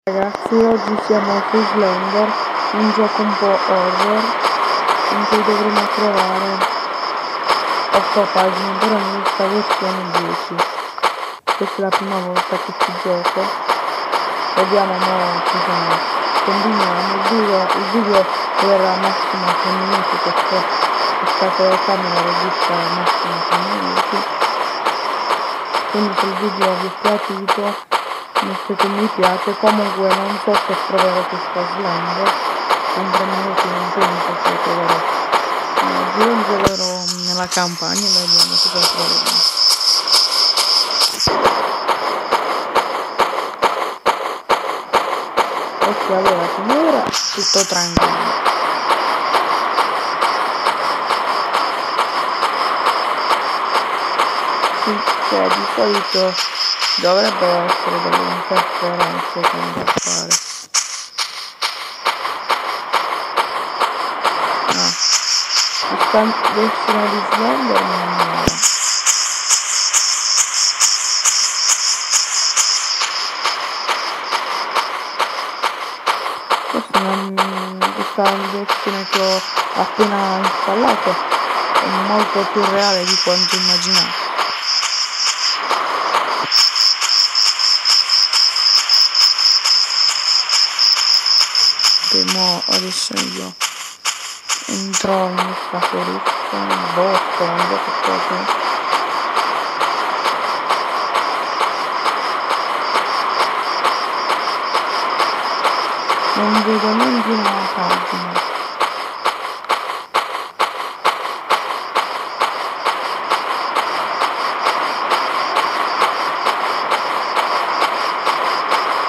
Ragazzi, oggi siamo su Slender, un gioco un po' horror in cui dovremo trovare 8 pagine, però in questa versione 10. Questa è la prima volta che ci gioco. Vediamo come combiniamo. Il video verrà massimo 3 minuti perché questa telecamera registra massimo 3 minuti. Quindi se il video vi è piaciuto mettete mi piace. Comunque non so se troverò questa Slender in 3 minuti, non penso che troverò. Gironzolerò nella campagna e vediamo cosa troveremo. Ok, allora finora tutto tranquillo. Sì, cioè di solito dovrebbero essere delle interferenze che andrà a fare. Questa versione di Slender non è nuova. Questa versione che ho appena installato è molto più reale di quanto immaginavo. Adesso io entro in questa foresta, un bosco, non so che cosa. Non vedo neanche una pagina.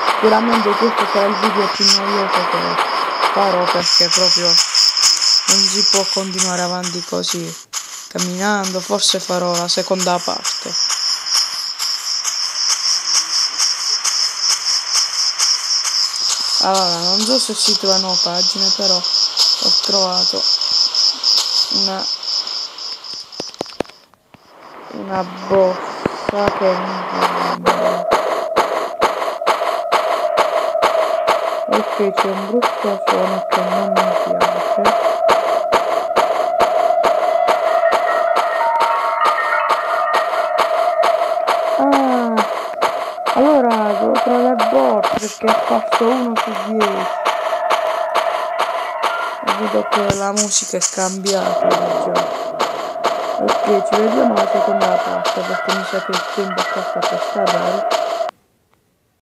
Sicuramente questo sarà il video più noioso che farò, perché proprio non si può continuare avanti così camminando. Forse farò la seconda parte. Allora, non so se si trovano pagine, però ho trovato una borsa che ok, c'è un brutto suono che non mi piace. Allora devo trovare le borse perché è apparso 1 su 10. E vedo che la musica è cambiata già. Ok, ci vediamo alla seconda parte perché mi sa che il tempo sta per scadere.